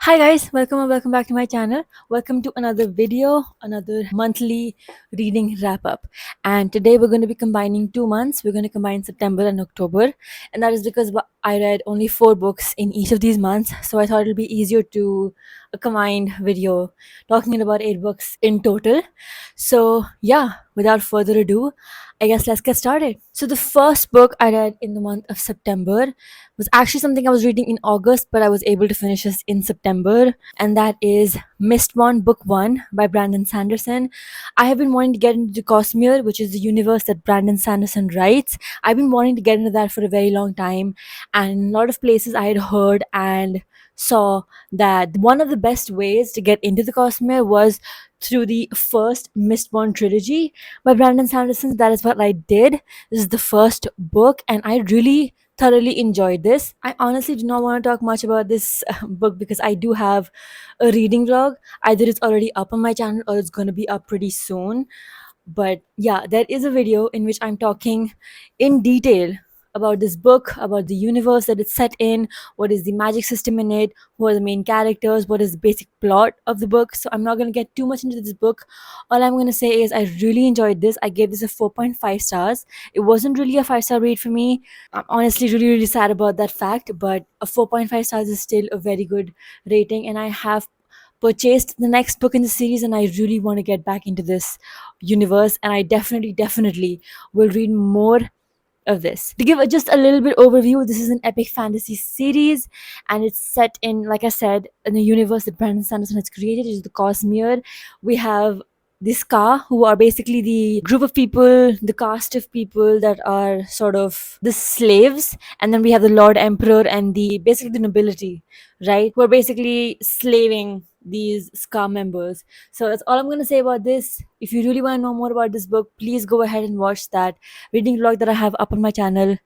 Hi guys, welcome or welcome back to my channel. Welcome to another video, another monthly reading wrap up. And today we're going to be combining 2 months. We're going to combine September and October. And that is because I read only 4 books in each of these months. So I thought it'll be easier to a combined video talking about 8 books in total. So yeah, without further ado, I guess let's get started. So the first book I read in the month of September was actually something I was reading in August, but I was able to finish this in September, and that is Mistborn Book 1 by Brandon Sanderson. I have been wanting to get into the Cosmere, which is the universe that Brandon Sanderson writes. I've been wanting to get into that for a very long time, and in a lot of places I had heard and saw that one of the best ways to get into the Cosmere was through the first Mistborn trilogy by Brandon Sanderson. That is what I did. This is the first book, and I really thoroughly enjoyed this. I honestly do not want to talk much about this book because I do have a reading vlog. Either it's already up on my channel or it's going to be up pretty soon. But yeah, there is a video in which I'm talking in detail about this book, about the universe that it's set in, what is the magic system in it, who are the main characters, what is the basic plot of the book. So I'm not going to get too much into this book. All I'm going to say is I really enjoyed this. I gave this a 4.5 stars. It wasn't really a 5-star read for me. I'm honestly really sad about that fact, but a 4.5 stars is still a very good rating, and I have purchased the next book in the series, and I really want to get back into this universe, and I definitely will read more of this. To give just a little bit overview, this is an epic fantasy series, and it's set in, like I said, in a universe that Brandon Sanderson has created. It is the Cosmere. We have the Ska, who are basically the group of people, the caste of people that are sort of the slaves, and then we have the Lord Emperor and the basically the nobility, right? Who are basically slaving these Ska members. So that's all I'm going to say about this. If you really want to know more about this book, please go ahead and watch that reading vlog that I have up on my channel.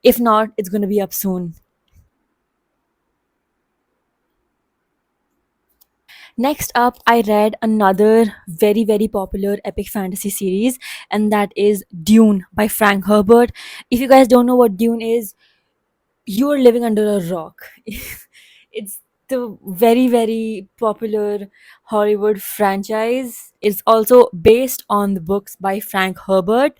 If not, it's going to be up soon. Next up, I read another very popular epic fantasy series, and that is Dune by Frank Herbert. If you guys don't know what Dune is, you are living under a rock. It's the very popular Hollywood franchise. It's also based on the books by Frank Herbert.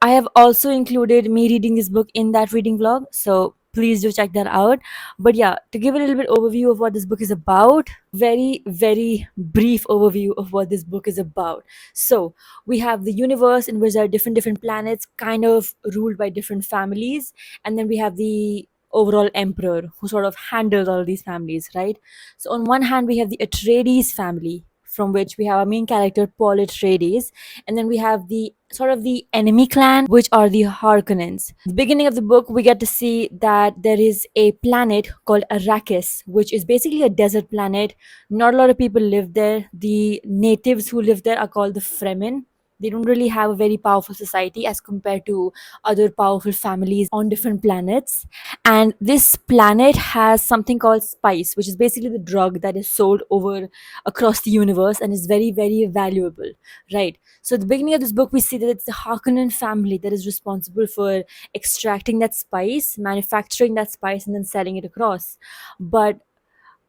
I have also included me reading this book in that reading vlog, so please do check that out. But yeah, to give a little bit overview of what this book is about, very brief overview of what this book is about. So we have the universe in which there are different planets, kind of ruled by different families, and then we have the overall emperor who sort of handles all these families, right? So on one hand we have the Atreides family, from which we have our main character Paul Atreides, and then we have the sort of the enemy clan, which are the Harkonnens. At the beginning of the book, we get to see that there is a planet called Arrakis, which is basically a desert planet. Not a lot of people live there. The natives who live there are called the Fremen. They don't really have a very powerful society as compared to other powerful families on different planets. And this planet has something called spice, which is basically the drug that is sold over across the universe and is very valuable, right? So at the beginning of this book, we see that it's the Harkonnen family that is responsible for extracting that spice, manufacturing that spice, and then selling it across. But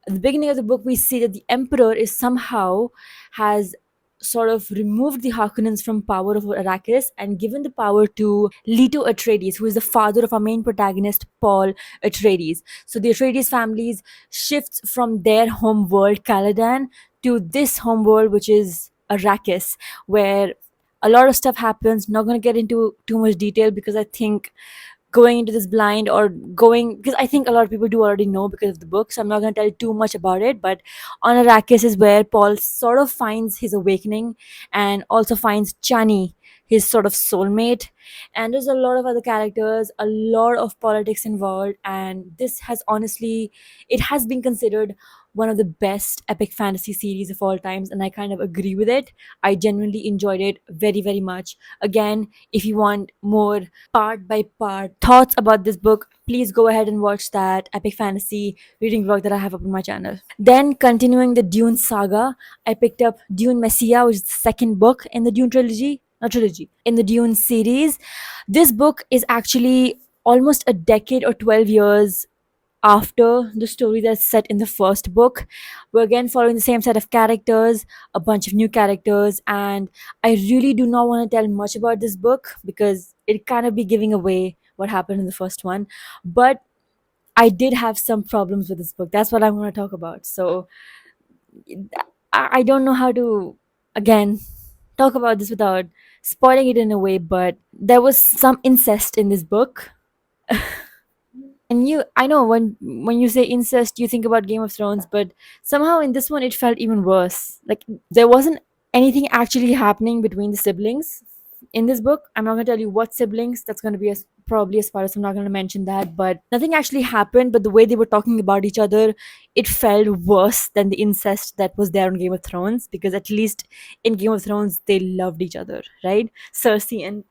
at the beginning of the book, we see that the emperor is somehow has sort of removed the Harkonnens from power over Arrakis and given the power to Leto Atreides, who is the father of our main protagonist, Paul Atreides. So the Atreides families shifts from their home world, Caladan, to this home world, which is Arrakis, where a lot of stuff happens. Not going to get into too much detail because I think going into this blind or going, because I think a lot of people do already know because of the book, so I'm not going to tell too much about it. But on Arrakis is where Paul sort of finds his awakening and also finds Chani, his sort of soulmate. And there's a lot of other characters, a lot of politics involved, and this has honestly, it has been considered one of the best epic fantasy series of all times, and I kind of agree with it. I genuinely enjoyed it very much. Again, if you want more part by part thoughts about this book, please go ahead and watch that epic fantasy reading vlog that I have up on my channel. Then, continuing the Dune saga, I picked up Dune Messiah, which is the second book in the Dune trilogy, not trilogy, in the Dune series. This book is actually almost a decade or 12 years after the story that's set in the first book. We're again following the same set of characters, a bunch of new characters, and I really do not want to tell much about this book because it kind of be giving away what happened in the first one. But I did have some problems with this book. That's what I'm going to talk about. So I don't know how to, again, talk about this without spoiling it in a way, but there was some incest in this book. And I know when you say incest you think about Game of Thrones, but somehow in this one it felt even worse. Like there wasn't anything actually happening between the siblings in this book. I'm not going to tell you what siblings, that's going to be probably a spoiler, so I'm not going to mention that, but nothing actually happened. But the way they were talking about each other, it felt worse than the incest that was there on Game of Thrones, because at least in Game of Thrones they loved each other, right? Cersei and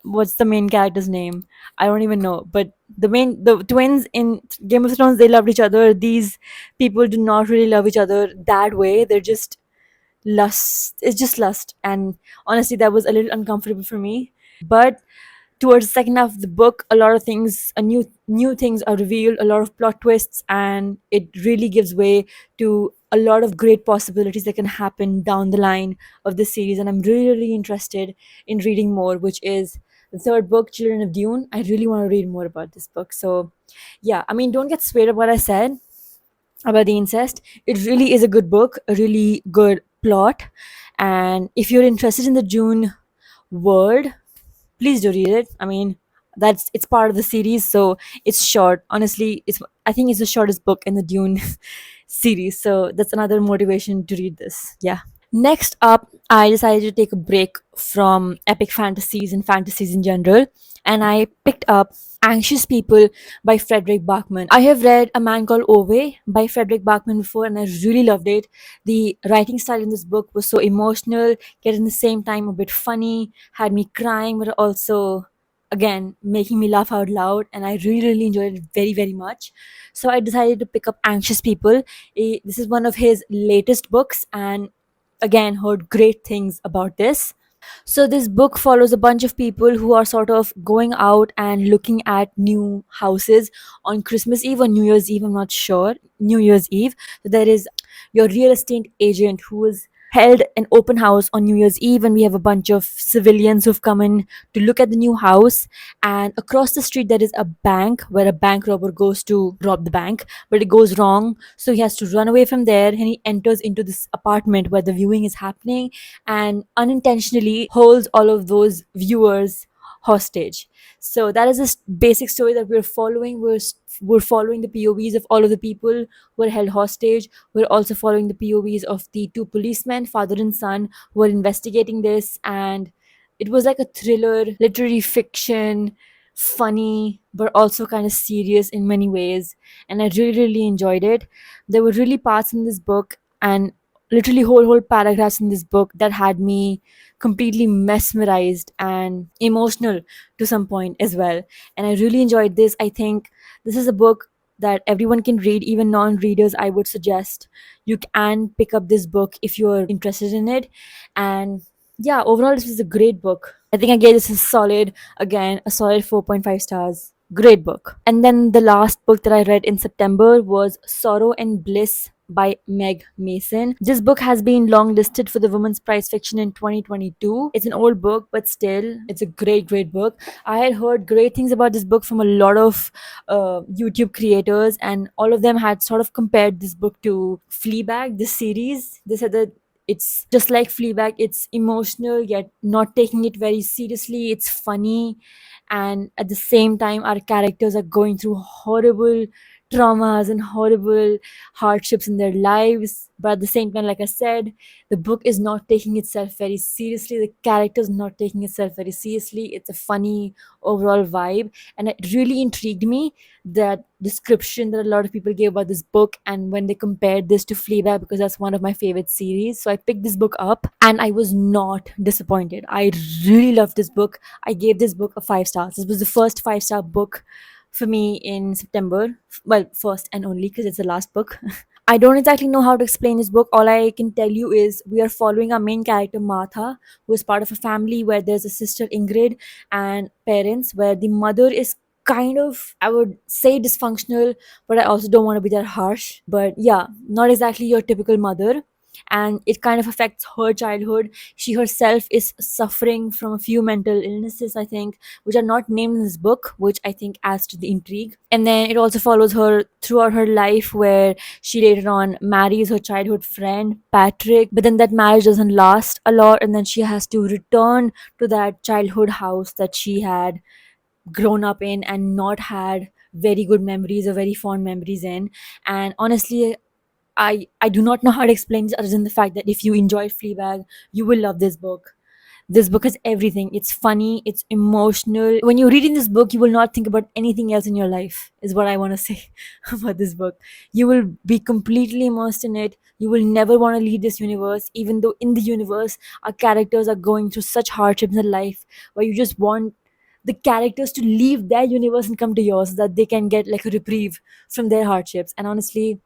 what's the main character's name? I don't even know. But the twins in Game of Thrones, they loved each other. These people do not really love each other that way. They're just lust. It's just lust, and honestly, that was a little uncomfortable for me. But towards the second half of the book, a lot of things, a new things are revealed, a lot of plot twists, and it really gives way to a lot of great possibilities that can happen down the line of this series. And I'm really, really interested in reading more, which is the third book, Children of Dune. I really want to read more about this book. So yeah, I mean, don't get swayed about what I said about the incest. It really is a good book, a really good plot. And if you're interested in the Dune world, please do read it. I mean, it's part of the series, so it's short. Honestly, I think it's the shortest book in the Dune series, so that's another motivation to read this. Yeah. Next up, I decided to take a break from epic fantasies and fantasies in general, and I picked up Anxious People by Frederick Bachman. I have read A Man Called Ove by Frederick Bachman before, and I really loved it. The writing style in this book was so emotional, yet in the same time a bit funny, had me crying, but also, again, making me laugh out loud, and I really, really enjoyed it very, very much. So I decided to pick up Anxious People. This is one of his latest books, and again, heard great things about this. So this book follows a bunch of people who are sort of going out and looking at new houses on Christmas Eve or New Year's Eve, I'm not sure. New Year's Eve. So there is your real estate agent who is held an open house on New Year's Eve, and we have a bunch of civilians who've come in to look at the new house. And across the street there is a bank where a bank robber goes to rob the bank, but it goes wrong. So he has to run away from there, and he enters into this apartment where the viewing is happening, and unintentionally holds all of those viewers hostage. So that is this basic story that we're following. We're following the POVs of all of the people who are held hostage. We're also following the POVs of the two policemen, father and son, who are investigating this. And it was like a thriller, literary fiction, funny, but also kind of serious in many ways. And I really, really enjoyed it. There were really parts in this book and literally whole paragraphs in this book that had me completely mesmerized and emotional to some point as well. And I really enjoyed this. I think this is a book that everyone can read, even non-readers. I would suggest you can pick up this book if you're interested in it. And yeah, overall this was a great book. I think I gave this a solid, again, a solid 4.5 stars. Great book. And then the last book that I read in September was Sorrow and Bliss by Meg Mason. This book has been long listed for the Women's Prize Fiction in 2022. It's an old book, but still, it's a great, great book. I had heard great things about this book from a lot of YouTube creators, and all of them had sort of compared this book to Fleabag, this series. They said that it's just like Fleabag. It's emotional, yet not taking it very seriously. It's funny, and at the same time our characters are going through horrible traumas and horrible hardships in their lives, but at the same time, like I said, the book is not taking itself very seriously, the characters not taking itself very seriously. It's a funny overall vibe, and it really intrigued me, that description that a lot of people gave about this book, and when they compared this to Fleabag, because that's one of my favorite series. So I picked this book up and I was not disappointed. I really loved this book. I gave this book a 5 stars. This was the first 5-star book for me in September. Well, first and only because it's the last book. I don't exactly know how to explain this book. All I can tell you is we are following our main character Martha, who is part of a family where there's a sister Ingrid and parents, where the mother is kind of, I would say, dysfunctional, but I also don't want to be that harsh. But yeah, not exactly your typical mother. And it kind of affects her childhood. She herself is suffering from a few mental illnesses, I think, which are not named in this book, which I think adds to the intrigue. And then it also follows her throughout her life, where she later on marries her childhood friend, Patrick. But then that marriage doesn't last a lot, and then she has to return to that childhood house that she had grown up in and not had very good memories or very fond memories in. And honestly, I do not know how to explain this other than the fact that if you enjoyed Fleabag, you will love this book. This book has everything. It's funny, it's emotional. When you're reading this book, you will not think about anything else in your life, is what I want to say about this book. You will be completely immersed in it. You will never want to leave this universe, even though in the universe, our characters are going through such hardships in life where you just want the characters to leave their universe and come to yours so that they can get like a reprieve from their hardships. And honestly,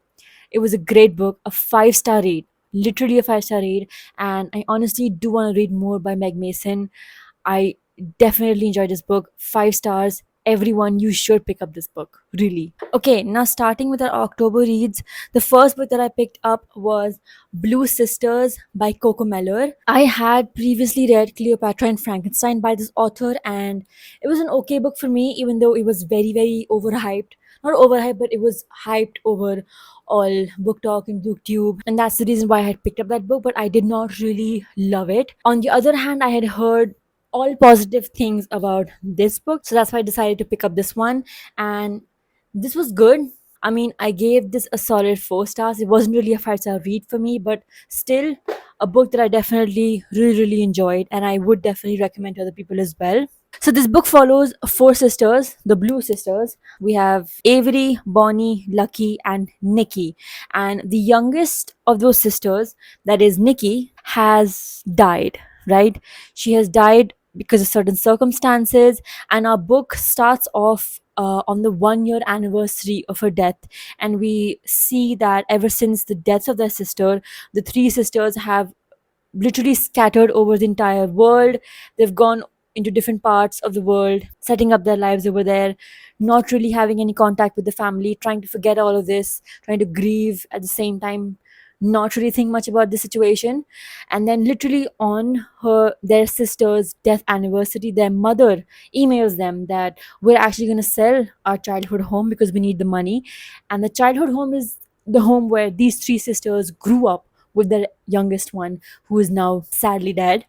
it was a great book, a 5-star read, literally a 5-star read. And I honestly do want to read more by Meg Mason. I definitely enjoyed this book. 5 stars. Everyone, you should pick up this book. Really. Okay, now starting with our October reads, the first book that I picked up was Blue Sisters by Coco Mellor. I had previously read Cleopatra and Frankenstein by this author, and it was an okay book for me, even though it was very, very overhyped. Not overhyped, but it was hyped over all book talk and booktube, and that's the reason why I had picked up that book, but I did not really love it. On the other hand, I had heard all positive things about this book, so that's why I decided to pick up this one. And this was good. I mean, I gave this a solid 4 stars. It wasn't really a 5-star read for me, but still a book that I definitely really enjoyed, and I would definitely recommend to other people as well. So this book follows 4 sisters, the Blue Sisters. We have Avery, Bonnie, Lucky, and Nikki. And the youngest of those sisters, that is Nikki, has died, right? She has died because of certain circumstances, and our book starts off on the 1 year anniversary of her death. And we see that ever since the death of their sister, the 3 sisters have literally scattered over the entire world. They've gone into different parts of the world, setting up their lives over there, not really having any contact with the family, trying to forget all of this, trying to grieve at the same time, not really think much about the situation. And then literally on their sister's death anniversary, their mother emails them that we're actually going to sell our childhood home because we need the money. And the childhood home is the home where these 3 sisters grew up with their youngest one, who is now sadly dead.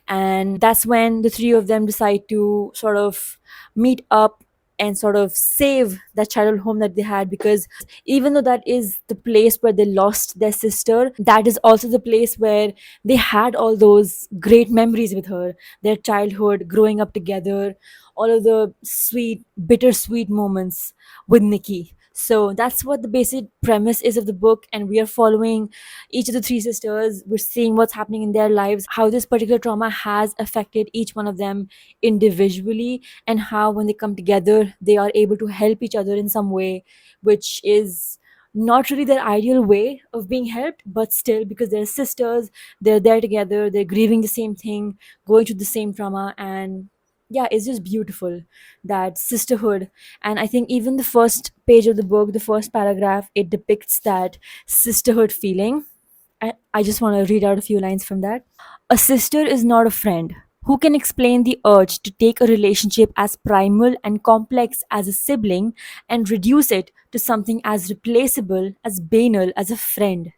And that's when the 3 of them decide to sort of meet up and sort of save that childhood home that they had, because even though that is the place where they lost their sister, that is also the place where they had all those great memories with her, their childhood, growing up together, all of the sweet bittersweet moments with Nikki. So that's what the basic premise is of the book, and we are following each of the 3 sisters. We're seeing what's happening in their lives, how this particular trauma has affected each one of them individually, and how when they come together, they are able to help each other in some way, which is not really their ideal way of being helped, but still, because they're sisters, they're there together, they're grieving the same thing, going through the same trauma. And yeah, it's just beautiful, that sisterhood. And I think even the first page of the book, the first paragraph, it depicts that sisterhood feeling. I just want to read out a few lines from that. A sister is not a friend. Who can explain the urge to take a relationship as primal and complex as a sibling and reduce it to something as replaceable, as banal as a friend?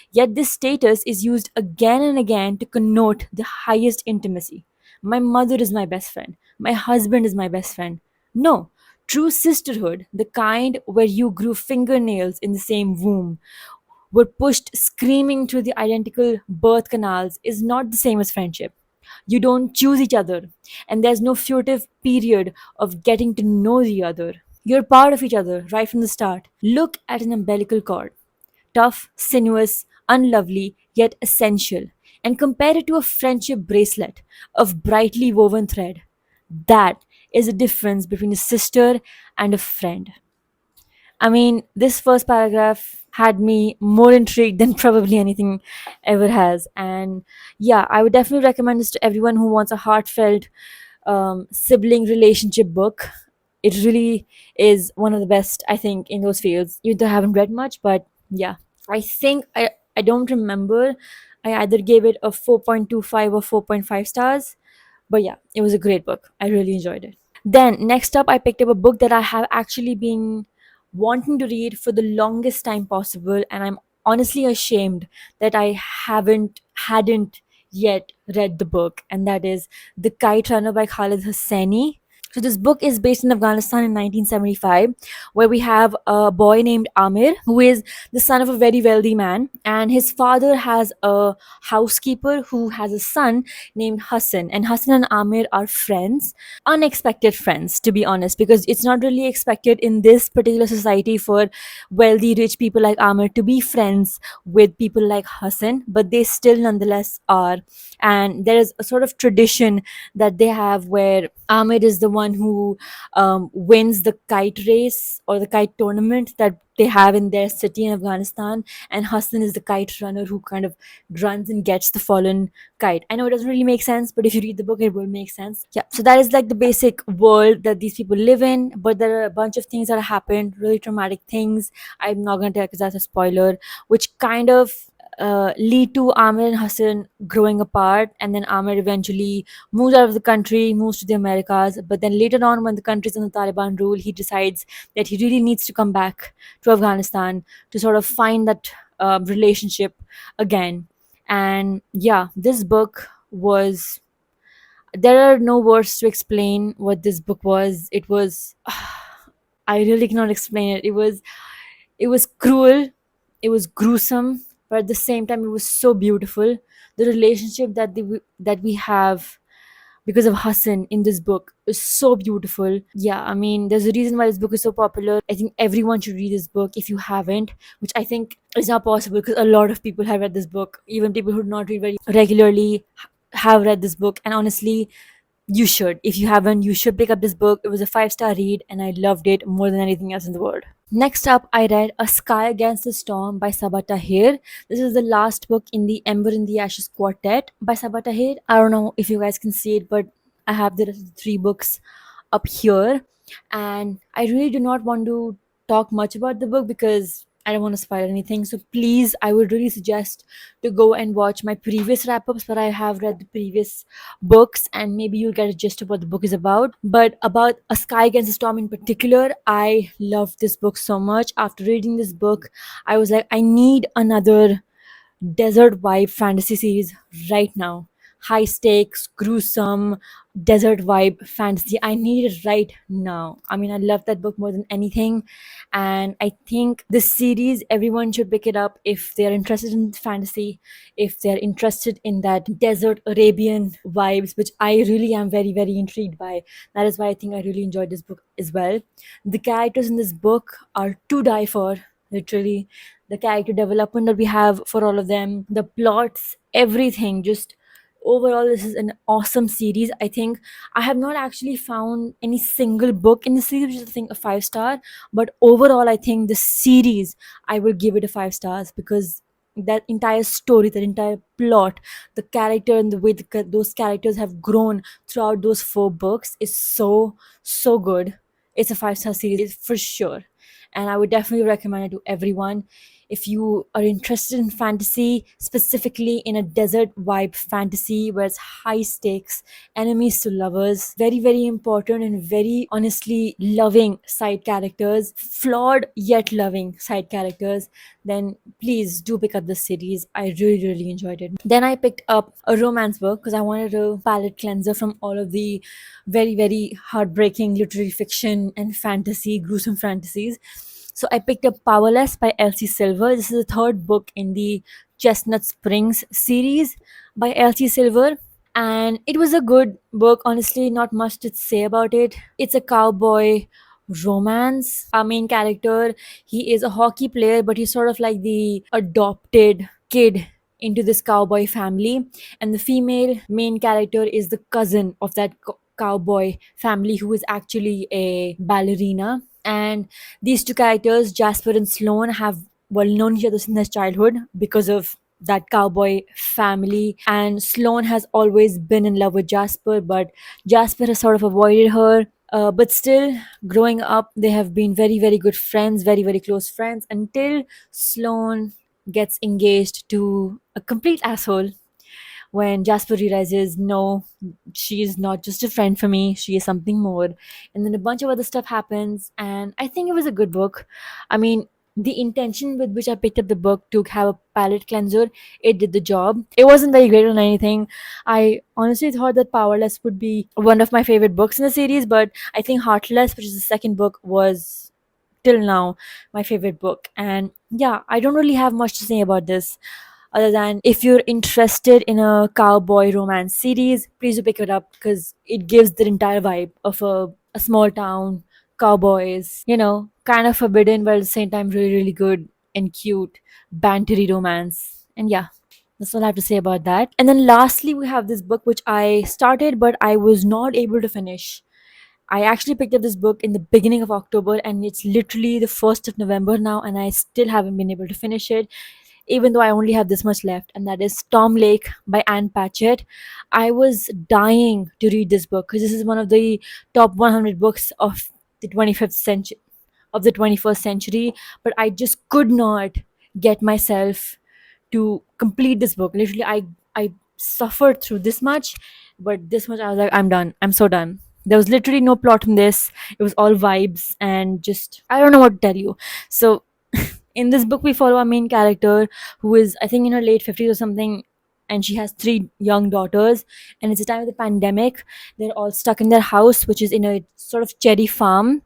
Yet this status is used again and again to connote the highest intimacy. My mother is my best friend. My husband is my best friend. No, true sisterhood, the kind where you grew fingernails in the same womb, were pushed screaming through the identical birth canals, is not the same as friendship. You don't choose each other, and there's no furtive period of getting to know the other. You're part of each other right from the start. Look at an umbilical cord, tough, sinuous, unlovely, yet essential, and compare it to a friendship bracelet of brightly woven thread. That is the difference between a sister and a friend. I mean, this first paragraph had me more intrigued than probably anything ever has. And yeah, I would definitely recommend this to everyone who wants a heartfelt sibling relationship book. It really is one of the best, I think, in those fields. You though haven't read much, but yeah, I think I don't remember. I either gave it a 4.25 or 4.5 stars, but yeah, it was a great book. I really enjoyed it. Then next up, I picked up a book that I have actually been wanting to read for the longest time possible, and I'm honestly ashamed that I hadn't yet read the book, and that is The Kite Runner by Khalid Hosseini. So this book is based in Afghanistan in 1975, where we have a boy named Amir, who is the son of a very wealthy man, and his father has a housekeeper who has a son named Hassan, and Hassan and Amir are friends, unexpected friends, to be honest, because it's not really expected in this particular society for wealthy rich people like Amir to be friends with people like Hassan, but they still nonetheless are. And there is a sort of tradition that they have where Amir is the one who wins the kite race or the kite tournament that they have in their city in Afghanistan, and Hassan is the kite runner who kind of runs and gets the fallen kite. I know it doesn't really make sense, but if you read the book, it will make sense. Yeah, so that is like the basic world that these people live in, but there are a bunch of things that happened, really traumatic things. I'm not going to tell because that's a spoiler, which kind of lead to Amir and Hassan growing apart, and then Amir eventually moves out of the country, moves to the Americas. But then later on, when the country's under Taliban rule, he decides that he really needs to come back to Afghanistan to sort of find that relationship again. And yeah, this book was, there are no words to explain what this book was. It was, I really cannot explain it. It was cruel, it was gruesome, but at the same time it was so beautiful. The relationship that we have because of Hassan in this book is so beautiful. Yeah, I mean, there's a reason why this book is so popular. I think everyone should read this book if you haven't, which I think is not possible because a lot of people have read this book. Even people who do not read very regularly have read this book, and honestly, you should. If you haven't, you should pick up this book. It was a 5-star read, and I loved it more than anything else in the world. Next up, I read A Sky Against the Storm by Sabaa Tahir. This is the last book in the Ember in the Ashes quartet by Sabaa Tahir. I don't know if you guys can see it, but I have the three books up here. And I really do not want to talk much about the book because I don't want to spoil anything. So please, I would really suggest to go and watch my previous wrap ups where I have read the previous books, and maybe you'll get a gist of what the book is about. But about A Sky Against the Storm in particular, I loved this book so much. After reading this book, I was like, I need another desert vibe fantasy series right now. High stakes, gruesome, desert vibe fantasy. I need it right now. I mean, I love that book more than anything. And I think this series, everyone should pick it up if they're interested in fantasy, if they're interested in that desert Arabian vibes, which I really am very, very intrigued by. That is why I think I really enjoyed this book as well. The characters in this book are to die for, literally. The character development that we have for all of them, the plots, everything. Just overall, this is an awesome series. I think I have not actually found any single book in the series which is, I think, a 5-star, but overall, I think the series, I will give it a 5 stars because that entire story, that entire plot, the character and the way those characters have grown throughout those 4 books is so good. It's a 5-star series for sure, and I would definitely recommend it to everyone. If you are interested in fantasy, specifically in a desert vibe fantasy where it's high stakes, enemies to lovers, very, very important and very honestly loving side characters, flawed yet loving side characters, then please do pick up this series. I really, really enjoyed it. Then I picked up a romance book because I wanted a palate cleanser from all of the very, very heartbreaking literary fiction and fantasy, gruesome fantasies. So I picked up Powerless by Elsie Silver. This is the third book in the Chestnut Springs series by Elsie Silver. And it was a good book. Honestly, not much to say about it. It's a cowboy romance. Our main character, he is a hockey player, but he's sort of like the adopted kid into this cowboy family. And the female main character is the cousin of that cowboy family who is actually a ballerina. And these two characters, Jasper and Sloane, have well known each other since their childhood because of that cowboy family. And Sloane has always been in love with Jasper, but Jasper has sort of avoided her. But still, growing up, they have been very, very good friends, very, very close friends, until Sloane gets engaged to a complete asshole when Jasper realizes, no, she is not just a friend for me, she is something more. And then a bunch of other stuff happens, and I think it was a good book. I mean, the intention with which I picked up the book to have a palate cleanser, it did the job. It wasn't very great on anything. I honestly thought that Powerless would be one of my favorite books in the series, but I think Heartless, which is the second book, was till now my favorite book. And yeah, I don't really have much to say about this other than if you're interested in a cowboy romance series, please do pick it up because it gives the entire vibe of a small town, cowboys, kind of forbidden but at the same time really, really good and cute, bantery romance. And yeah, that's all I have to say about that. And then lastly, we have this book which I started but I was not able to finish. I actually picked up this book in the beginning of October and it's literally the 1st of November now, and I still haven't been able to finish it, even though I only have this much left, and that is Tom Lake by Anne Patchett. I was dying to read this book because this is one of the top 100 books of the 25th century, of the 21st century, but I just could not get myself to complete this book. Literally, I suffered through this much, but this much I was like, I'm done. I'm so done. There was literally no plot in this. It was all vibes and just I don't know what to tell you. So in this book we follow our main character who is I think in her late 50s or something, and she has three young daughters, and it's a time of the pandemic. They're all stuck in their house, which is in a sort of cherry farm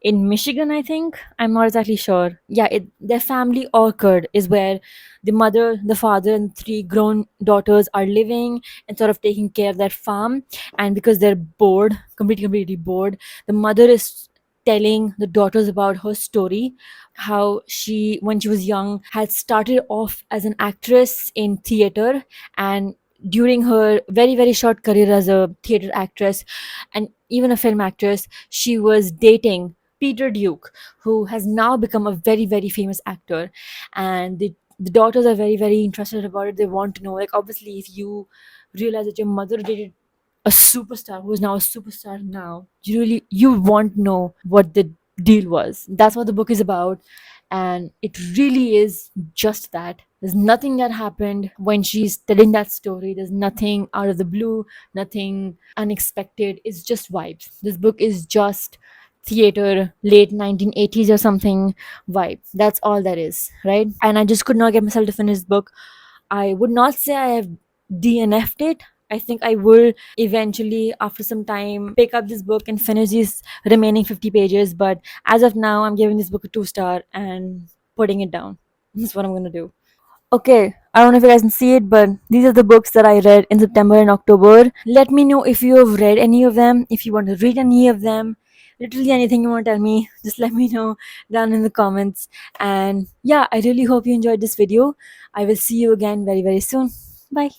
in Michigan, I think. I'm not exactly sure. Yeah, their family orchard is where the mother, the father, and three grown daughters are living and sort of taking care of that farm. And because they're bored, completely bored, the mother is telling the daughters about her story, how she, when she was young, had started off as an actress in theater, and during her very, very short career as a theater actress and even a film actress, she was dating Peter Duke, who has now become a very, very famous actor. And the daughters are very, very interested about it. They want to know, like, obviously, if you realize that your mother dated a superstar who is now a superstar now, you want to know what the deal was. That's what the book is about. And it really is just that. There's nothing that happened when she's telling that story. There's nothing out of the blue, nothing unexpected. It's just vibes. This book is just theater, late 1980s or something vibe. That's all that is, right? And I just could not get myself to finish this book. I would not say I have DNF'd it. I think I will eventually, after some time, pick up this book and finish these remaining 50 pages. But as of now, I'm giving this book a 2 star and putting it down. That's what I'm going to do. Okay, I don't know if you guys can see it, but these are the books that I read in September and October. Let me know if you have read any of them, if you want to read any of them. Literally anything you want to tell me, just let me know down in the comments. And yeah, I really hope you enjoyed this video. I will see you again very, very soon. Bye.